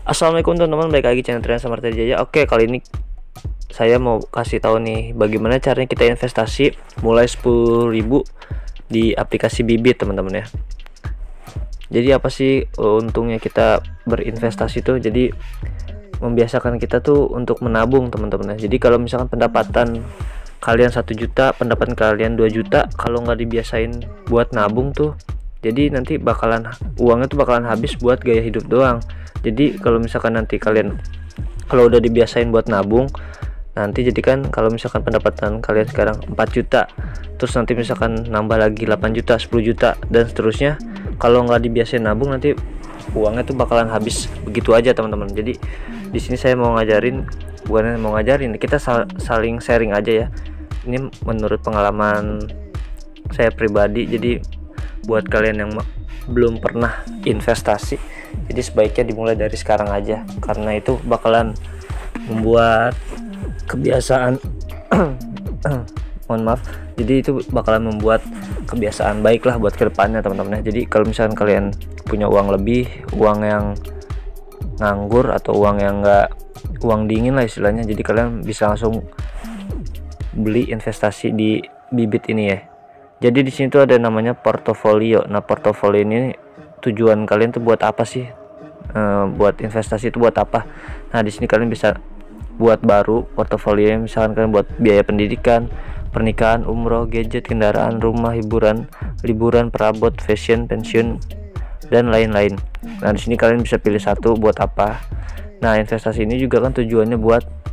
Assalamualaikum teman-teman, balik lagi channel Trian Samarta Jaya. Oke, kali ini saya mau kasih tahu nih bagaimana caranya kita investasi mulai 10.000 di aplikasi Bibit, teman-teman ya. Jadi apa sih untungnya kita berinvestasi tuh? Jadi membiasakan kita tuh untuk menabung, teman-teman ya. Jadi kalau misalkan pendapatan kalian 1 juta, pendapatan kalian 2 juta, kalau nggak dibiasain buat nabung tuh, jadi nanti uangnya tuh bakalan habis buat gaya hidup doang. Jadi kalau misalkan nanti kalian kalau udah dibiasain buat nabung, nanti jadi kan kalau misalkan pendapatan kalian sekarang 4 juta, terus nanti misalkan nambah lagi 8 juta, 10 juta dan seterusnya, kalau nggak dibiasain nabung nanti uangnya tuh bakalan habis begitu aja, teman-teman. Jadi di sini saya mau ngajarin, kita saling sharing aja ya. Ini menurut pengalaman saya pribadi. Jadi buat kalian yang belum pernah investasi, jadi sebaiknya dimulai dari sekarang aja, karena itu bakalan membuat kebiasaan mohon maaf, jadi itu bakalan membuat kebiasaan baik lah buat kedepannya, teman-teman ya. Jadi kalau misalkan kalian punya uang lebih, uang yang nganggur atau uang dingin lah istilahnya, jadi kalian bisa langsung beli investasi di Bibit ini ya. Jadi di sini tuh ada namanya portofolio. Nah, portofolio ini tujuan kalian tuh buat apa sih? Buat investasi itu buat apa? Nah, di sini kalian bisa buat baru portofolio, misalkan kalian buat biaya pendidikan, pernikahan, umroh, gadget, kendaraan, rumah, hiburan, liburan, perabot, fashion, pensiun, dan lain-lain. Nah, di sini kalian bisa pilih satu buat apa. Nah, investasi ini juga kan tujuannya buat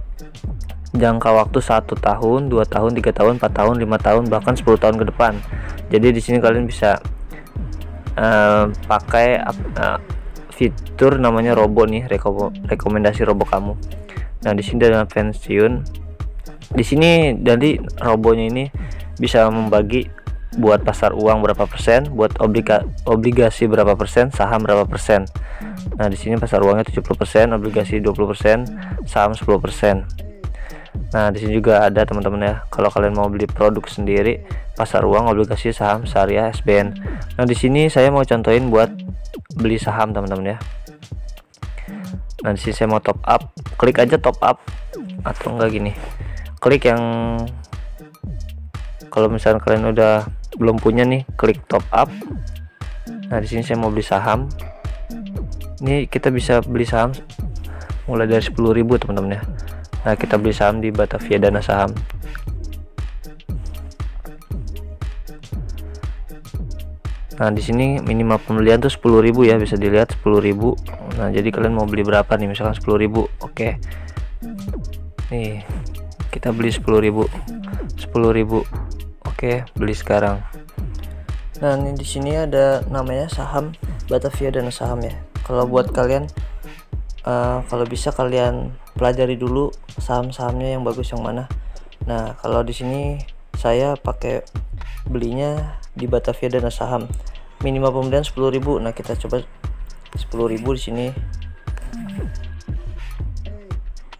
jangka waktu 1 tahun, 2 tahun, 3 tahun, 4 tahun, 5 tahun, bahkan 10 tahun ke depan. Jadi di sini kalian bisa pakai fitur namanya robo nih, rekomendasi robo kamu. Nah, di sini ada pensiun. Di sini dari robonya ini bisa membagi buat pasar uang berapa persen, buat obligasi berapa persen, saham berapa persen. Nah, di sini pasar uangnya 70%, obligasi 20%, saham 10%. Nah, di sini juga ada, teman-teman ya, kalau kalian mau beli produk sendiri, pasar uang, obligasi, saham, syariah, SBN. Nah, di sini saya mau contohin buat beli saham, teman-teman ya. Nah, di sini saya mau top up, klik aja top up, atau enggak gini, klik yang kalau misalnya kalian udah belum punya nih, klik top up. Nah, di sini saya mau beli saham. Ini kita bisa beli saham mulai dari 10.000, teman-teman ya. Nah, kita beli saham di Batavia Dana Saham. Nah, di sini minimal pembelian tuh 10.000 ya, bisa dilihat 10.000. Nah, jadi kalian mau beli berapa nih, misalkan 10.000. Oke. Nih, kita beli 10.000. Oke, beli sekarang. Nah, ini di sini ada namanya saham Batavia Dana Saham ya. Kalau buat kalian kalau bisa kalian pelajari dulu saham-sahamnya yang bagus yang mana. Nah, kalau di sini saya pakai belinya di Batavia Dana Saham. Minimal pembelian 10.000. Nah, kita coba 10.000 di sini.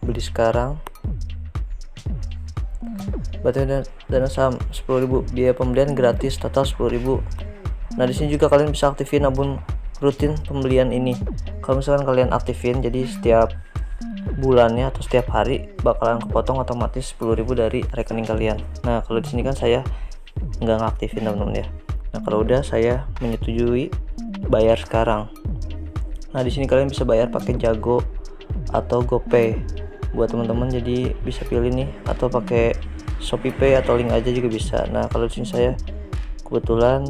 Beli sekarang. Batavia Dana Saham 10.000, biaya pembelian gratis, total 10.000. Nah, di sini juga kalian bisa aktifin nabung rutin pembelian ini. Kalau misalkan kalian aktifin, jadi setiap bulannya atau setiap hari bakalan kepotong otomatis 10.000 dari rekening kalian. Nah, kalau di sini kan saya nggak ngaktifin, teman-teman ya. Nah, kalau udah saya menyetujui bayar sekarang. Nah, di sini kalian bisa bayar pakai Jago atau GoPay buat teman-teman, jadi bisa pilih nih, atau pakai ShopeePay atau link aja juga bisa. Nah, kalau di sini saya kebetulan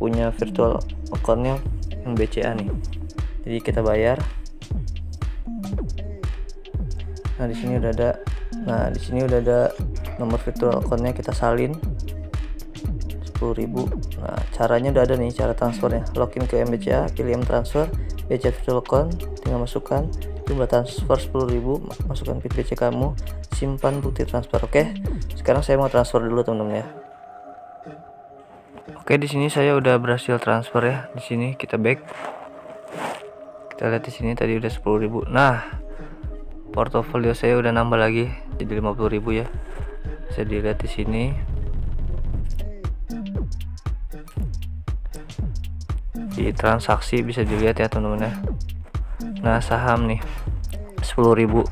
punya virtual account-nya yang BCA nih, jadi kita bayar. Nah, di sini udah ada nomor virtual account-nya, kita salin 10.000. Nah, caranya udah ada nih, cara transfernya. Login ke MBCA, pilih transfer BCA virtual account, tinggal masukkan jumlah transfer 10.000, masukkan PIN BCA kamu, simpan bukti transfer. Oke, sekarang saya mau transfer dulu, teman-teman ya. Oke, di sini saya udah berhasil transfer ya. Di sini kita back. Kita lihat di sini tadi udah 10.000. Nah, portofolio saya udah nambah lagi jadi 50.000 ya. Bisa dilihat di sini. Di transaksi bisa dilihat ya, teman-teman ya. Nah, saham nih 10.000.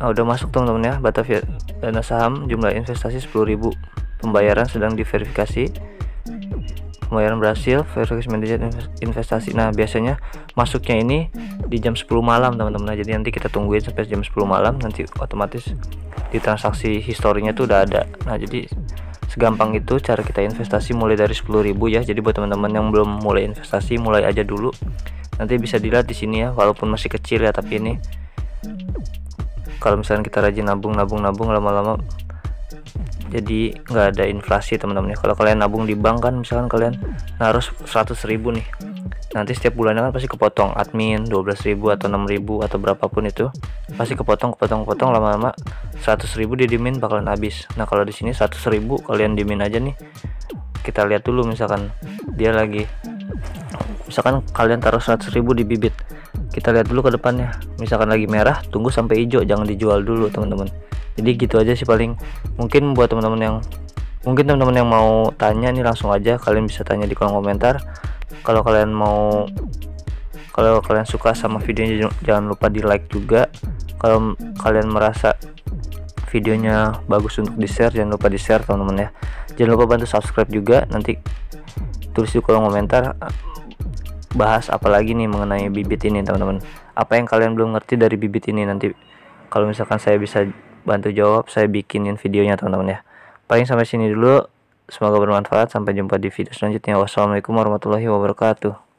Nah, udah masuk teman-teman ya, Batavia dana saham, jumlah investasi 10.000. Pembayaran sedang diverifikasi. Pembayaran berhasil, verifikasi manajer investasi. Nah, biasanya masuknya ini di jam 10 malam teman-teman. Nah, jadi nanti kita tungguin sampai jam 10 malam, nanti otomatis di transaksi historinya tuh udah ada. Nah, jadi segampang itu cara kita investasi mulai dari 10.000 ya. Jadi buat teman-teman yang belum mulai investasi, mulai aja dulu. Nanti bisa dilihat di sini ya, walaupun masih kecil ya, tapi ini kalau misalnya kita rajin nabung lama-lama jadi nggak ada inflasi teman-teman ya. Kalau kalian nabung di bank kan, misalkan kalian harus 100.000 nih, nanti setiap bulannya kan pasti kepotong admin 12.000 atau 6.000 atau berapapun itu, pasti kepotong lama-lama 100.000 didiemin bakalan habis. Nah, kalau di sini 100.000 kalian diemin aja nih. Kita lihat dulu, misalkan dia lagi, misalkan kalian taruh 100.000 di bibit, kita lihat dulu ke depannya, misalkan lagi merah, tunggu sampai hijau, jangan dijual dulu teman-teman. Jadi gitu aja sih paling. Mungkin buat teman-teman yang mau tanya nih, langsung aja kalian bisa tanya di kolom komentar. Kalau kalian suka sama videonya, jangan lupa di like juga. Kalau kalian merasa videonya bagus untuk di share, jangan lupa di share teman-teman ya. Jangan lupa bantu subscribe juga. Nanti tulis di kolom komentar bahas apa lagi nih mengenai bibit ini teman-teman. Apa yang kalian belum ngerti dari bibit ini, nanti kalau misalkan saya bisa bantu jawab, saya bikinin videonya teman-teman ya. Paling sampai sini dulu, semoga bermanfaat. Sampai jumpa di video selanjutnya. Wassalamualaikum warahmatullahi wabarakatuh.